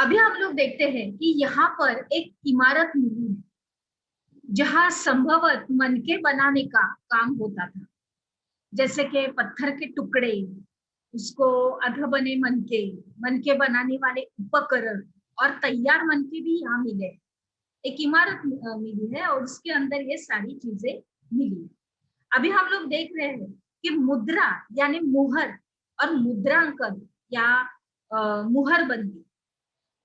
अभी हम लोग देखते हैं कि यहाँ पर एक इमारत मिली है जहाँ संभवत मनके बनाने का काम होता था। जैसे कि पत्थर के टुकड़े, उसको अध बने मनके, मनके बनाने वाले उपकरण और तैयार मनके भी यहाँ मिले। एक इमारत मिली है और उसके अंदर ये सारी चीजें मिली है। अभी हम लोग देख रहे हैं कि मुद्रा यानी मुहर और मुद्रांकन या मुहरबंदी।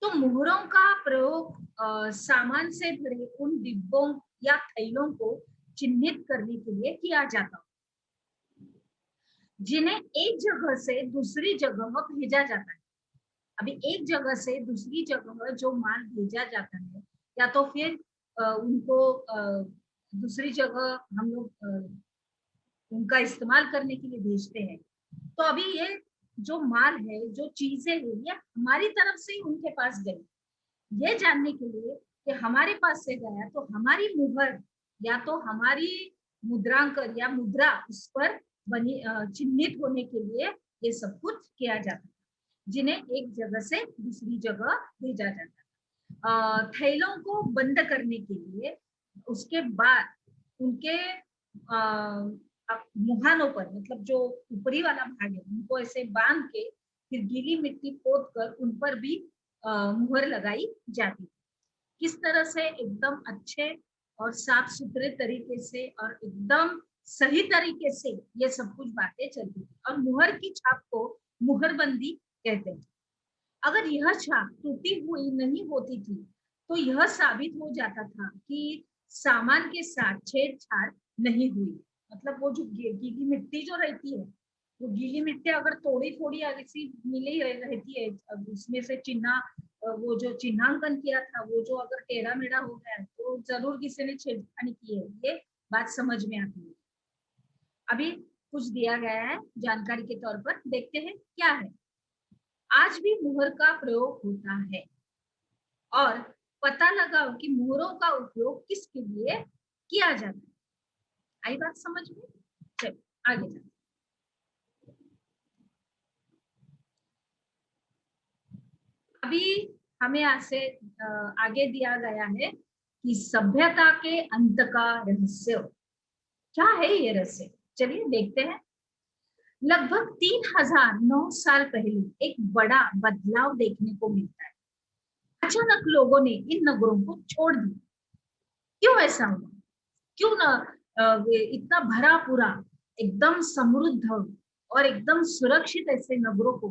तो मुहरों का प्रयोग सामान से भरे उन डिब्बों या थैलों को चिन्हित करने के लिए किया जाता, जिन्हें एक जगह से दूसरी जगह भेजा जाता है। अभी एक जगह से दूसरी जगह जो माल भेजा जाता है, या तो फिर उनको दूसरी जगह हम लोग उनका इस्तेमाल करने के लिए भेजते हैं। तो अभी ये जो माल है, जो चीजें है, ये हमारी तरफ से ही उनके पास गई। ये जानने के लिए कि हमारे पास से गया तो हमारी मुहर या तो हमारी मुद्रांकन या मुद्रा उस पर बनी चिन्हित होने के लिए ये सब कुछ किया जाता है, जिन्हें एक जगह से दूसरी जगह भेजा जाता है। थैलों को बंद करने के लिए उसके बाद उनके मुहानों पर, मतलब जो ऊपरी वाला भाग है, उनको ऐसे बांध के फिर गीली मिट्टी पोत कर उन पर भी मुहर लगाई जाती है। किस तरह से एकदम अच्छे और साफ सुथरे तरीके से और एकदम सही तरीके से ये सब कुछ बातें चलती थी। और मुहर की छाप को मुहरबंदी कहते हैं। अगर यह छाप टूटी हुई नहीं होती थी तो यह साबित हो जाता था कि सामान के साथ छेड़छाड़ नहीं हुई। मतलब वो जो गीली मिट्टी जो रहती है, वो गीली मिट्टी अगर थोड़ी थोड़ी ऐसी मिली रहती है, उसमें से चिन्ह, वो जो चिन्हांकन किया था वो जो अगर टेढ़ा मेढ़ा हो गया तो जरूर किसी ने छेड़खानी की है। ये बात समझ में आती है। अभी कुछ दिया गया है जानकारी के तौर पर, देखते हैं क्या है। आज भी मुहर का प्रयोग होता है और पता लगाओ कि मुहरों का उपयोग किसके लिए किया जाता है। आई बात समझ में? चलो आगे जाते। अभी हमें यहाँ से आगे दिया गया है कि सभ्यता के अंत का रहस्य। क्या है ये रहस्य? चलिए देखते हैं। लगभग 3009 साल पहले एक बड़ा बदलाव देखने को मिलता है। अचानक लोगों ने इन नगरों को छोड़ दिया। क्यों ऐसा हुआ? क्यों ना इतना भरा पूरा, एकदम समृद्ध और एकदम सुरक्षित ऐसे नगरों को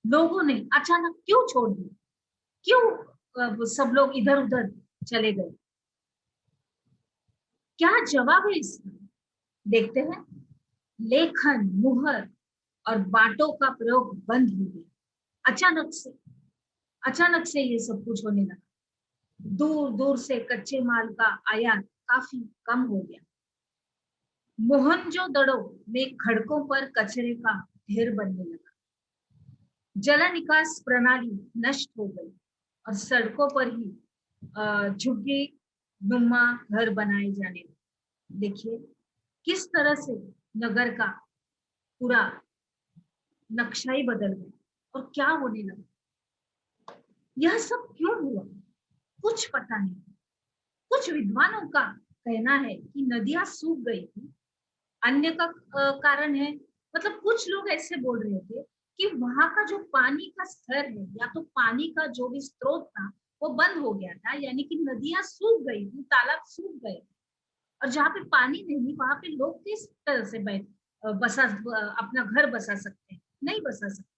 लोगों ने अचानक क्यों छोड़ दिया? क्यों सब लोग इधर उधर चले गए? क्या जवाब है इसका? देखते हैं। लेखन, मुहर और बाटों का प्रयोग बंद हो गया। अचानक से ये सब कुछ होने लगा। दूर दूर से कच्चे माल का आयात काफी कम हो गया। मोहनजोदड़ो में खड़कों पर कचरे का ढेर बनने लगा। जल निकास प्रणाली नष्ट हो गई और सड़कों पर ही झुग्गी नुमा घर बनाए जाने लगे। देखिए किस तरह से नगर का पूरा नक्शा ही बदल गया और क्या होने लगा। यह सब क्यों हुआ? कुछ पता नहीं। कुछ विद्वानों का कहना है कि नदियां सूख गई थी। अन्य का कारण है, मतलब कुछ लोग ऐसे बोल रहे थे कि वहां का जो पानी का स्तर है या तो पानी का जो भी स्रोत था वो बंद हो गया था, यानी कि नदियां सूख गई थी, तालाब सूख गए। और जहाँ पे पानी नहीं वहां पे लोग किस तरह से बसा अपना घर बसा सकते हैं? नहीं बसा सकते।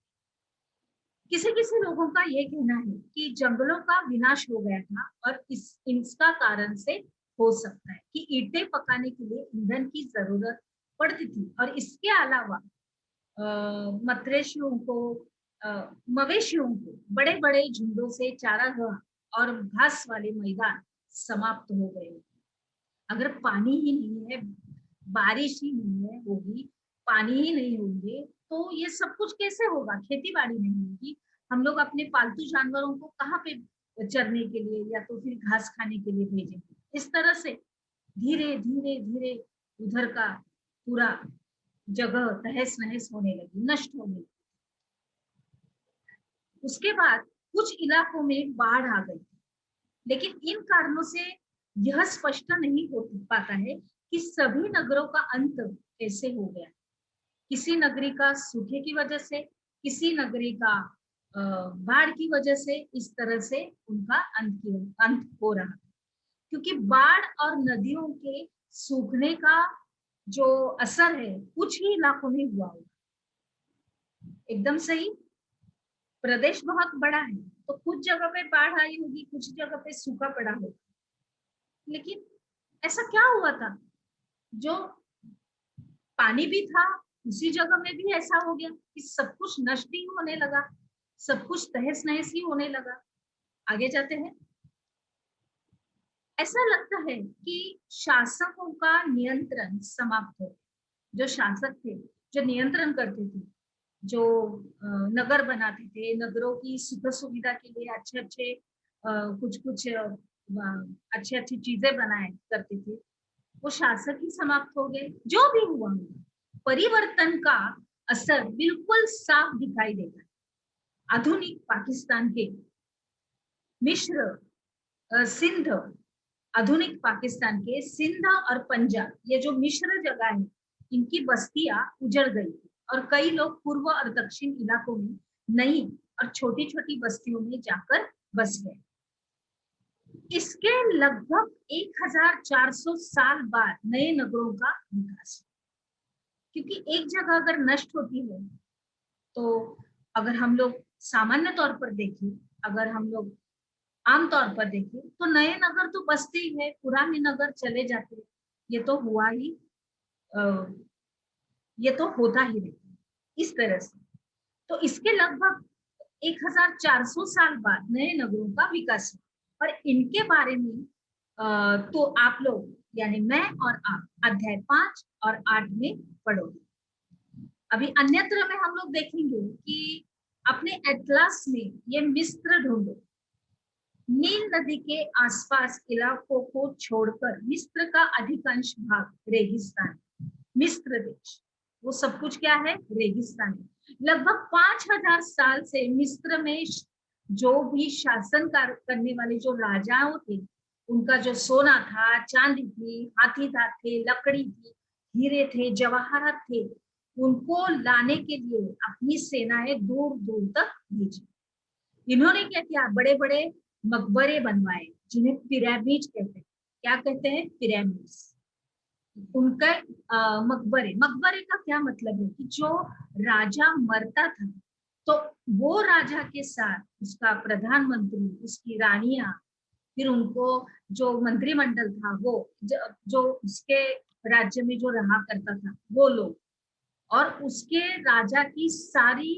किसी किसी लोगों का ये कहना है कि जंगलों का विनाश हो गया था और इसका कारण से हो सकता है कि ईंटें पकाने के लिए ईंधन की जरूरत पड़ती थी। और इसके अलावा मवेशियों को मवेशियों को बड़े बड़े झुंडों से चारागाह और घास वाले मैदान समाप्त हो गए। अगर पानी ही नहीं है, बारिश ही नहीं है होगी, पानी ही नहीं होंगे तो ये सब कुछ कैसे होगा? खेती बाड़ी नहीं होगी। हम लोग अपने पालतू जानवरों को कहाँ पे चरने के लिए या तो फिर घास खाने के लिए भेजेंगे? इस तरह से धीरे धीरे धीरे उधर का पूरा जगह तहस नहस होने लगी, नष्ट होने लगी। उसके बाद कुछ इलाकों में बाढ़ आ गई, लेकिन इन कारणों से यह स्पष्ट नहीं हो पाता है कि सभी नगरों का अंत कैसे हो गया। किसी नगरी का सूखे की वजह से, किसी नगरी का बाढ़ की वजह से, इस तरह से उनका अंत हो रहा है। क्योंकि बाढ़ और नदियों के सूखने का जो असर है कुछ ही इलाकों में हुआ होगा। एकदम सही। प्रदेश बहुत बड़ा है तो कुछ जगह पे बाढ़ आई होगी, कुछ जगह पे सूखा पड़ा होगा। लेकिन ऐसा क्या हुआ था, जो पानी भी था उसी जगह में भी ऐसा हो गया कि सब कुछ नष्ट ही होने लगा, सब कुछ तहस नहस ही होने लगा। आगे जाते हैं। ऐसा लगता है कि शासकों का नियंत्रण समाप्त हो। जो शासक थे, जो नियंत्रण करते थे, जो नगर बनाते थे, नगरों की सुख सुविधा के लिए अच्छे अच्छे कुछ कुछ अच्छी अच्छी चीजें बनाए करते थे, वो शासक ही समाप्त हो गए। जो भी हुआ, परिवर्तन का असर बिल्कुल साफ दिखाई देता है। आधुनिक पाकिस्तान के मिस्र, सिंध, आधुनिक पाकिस्तान के सिंध और पंजाब, ये जो मिश्र जगह है, इनकी बस्तियां उजड़ गई और कई लोग पूर्व और दक्षिण इलाकों में नई और छोटी छोटी बस्तियों में जाकर बस गए। इसके लगभग 1400 साल बाद नए नगरों का विकास। क्योंकि एक जगह अगर नष्ट होती है तो अगर हम लोग सामान्य तौर पर देखें, अगर हम लोग आमतौर पर देखें तो नए नगर तो बसते ही है, पुराने नगर चले जाते हैं। ये तो हुआ ही, ये तो होता ही रहता है इस तरह से। तो इसके लगभग 1400 साल बाद नए नगरों का विकास हुआ और इनके बारे में तो आप लोग यानी मैं और आप अध्याय 5 और 8 में पढ़ोगे। अभी अन्यत्र में हम लोग देखेंगे कि अपने एटलास में ये मिस्र ढूंढो। नील नदी के आसपास इलाकों को छोड़कर मिस्र का अधिकांश भाग रेगिस्तान। मिस्र देश वो सब कुछ क्या है, रेगिस्तान है। लगभग 5000 साल से मिस्र में जो भी शासन करने वाले जो राजाओं थे, उनका जो सोना था, चांदी थी, हाथी दांत थे, लकड़ी थी, हीरे थे, जवाहरात थे, उनको लाने के लिए अपनी सेनाएं दूर दूर तक भेजी। इन्होंने क्या किया, बड़े बड़े मकबरे बनवाए जिन्हें पिरामिड कहते हैं। क्या कहते हैं, पिरामिड्स। उनका मकबरे, मकबरे का क्या मतलब है कि जो राजा मरता था तो वो राजा के साथ उसका प्रधानमंत्री, उसकी रानियां, फिर उनको जो मंत्रिमंडल था वो जो उसके राज्य में जो रहा करता था वो लोग, और उसके राजा की सारी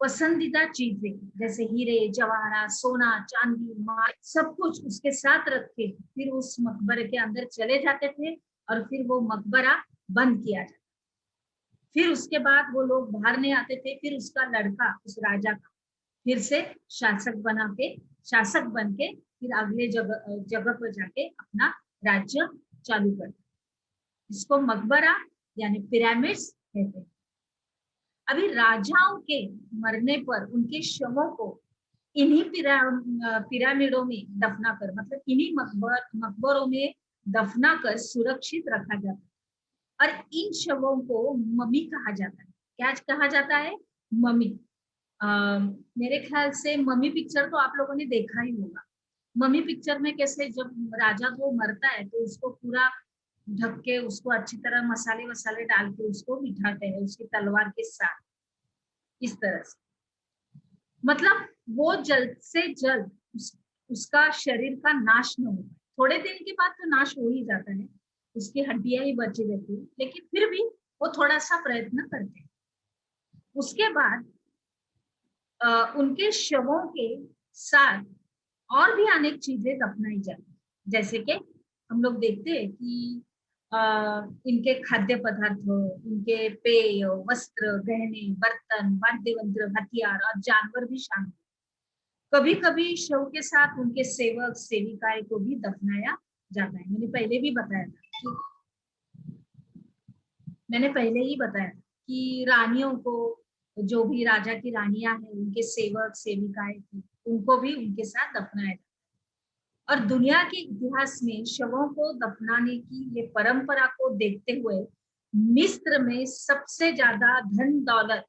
पसंदीदा चीजें जैसे हीरे जवाहरात, सोना, चांदी, माल, सब कुछ उसके साथ रख के फिर उस मकबरे के अंदर चले जाते थे और फिर वो मकबरा बंद किया जाता। फिर उसके बाद वो लोग बाहर नहीं आते थे, फिर उसका लड़का उस राजा का फिर से शासक बन के फिर अगले जगह जगह पर जाके अपना राज्य चालू करता। इसको मकबरा यानी पिरामिड्स कहते हैं। अभी राजाओं के मरने पर उनके शवों को इन्हीं पिरामिडों में दफना कर, मतलब इन्हीं मकबरों में दफना कर सुरक्षित रखा जाता है और इन शवों को मम्मी कहा जाता है। क्या कहा जाता है, मम्मी। मेरे ख्याल से मम्मी पिक्चर तो आप लोगों ने देखा ही होगा। मम्मी पिक्चर में कैसे जब राजा को मरता है तो उसको पूरा ढक के उसको अच्छी तरह मसाले वसाले डाल के उसको बिठाते हैं उसकी तलवार के साथ, इस तरह से। मतलब वो जल्द से जल्द उसका शरीर का नाश न हो। थोड़े दिन के बाद तो नाश हो ही जाता है, उसकी हड्डियां ही बची रहती है, लेकिन फिर भी वो थोड़ा सा प्रयत्न करते हैं। उसके बाद उनके शवों के साथ और भी अनेक चीजें दफनाई जाती है। जैसे कि हम लोग देखते हैं कि इनके खाद्य पदार्थ, उनके पेय, वस्त्र, गहने, बर्तन, वाद्य यंत्र, हथियार और जानवर भी शामिल। कभी कभी शव के साथ उनके सेवक सेविकाएं को भी दफनाया जाता है। मैंने पहले ही बताया था कि रानियों को जो भी राजा की रानियां हैं, उनके सेवक सेविकाएं थी, उनको भी उनके साथ दफनाया जाता है। और दुनिया के इतिहास में शवों को दफनाने की ये परंपरा को देखते हुए मिस्र में सबसे ज्यादा धन दौलत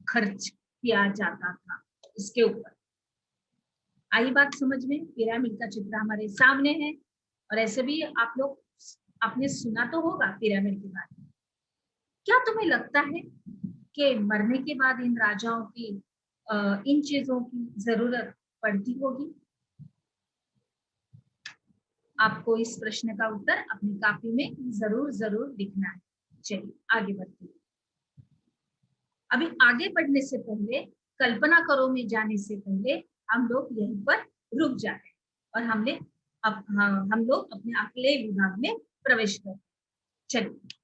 खर्च किया जाता था इसके ऊपर। आई बात समझ में? पिरामिड का चित्र हमारे सामने है, और ऐसे भी आप लोग आपने सुना तो होगा पिरामिड के बारे में। क्या तुम्हें लगता है कि मरने के बाद इन राजाओं की इन चीजों की जरूरत पड़ती होगी? आपको इस प्रश्न का उत्तर अपनी कॉपी में जरूर जरूर लिखना है। चलिए आगे बढ़ते हैं। अभी आगे बढ़ने से पहले, कल्पना करो में जाने से पहले हम लोग यहीं पर रुक जाते हैं और हम लोग अपने अगले विभाग में प्रवेश करते हैं। चलिए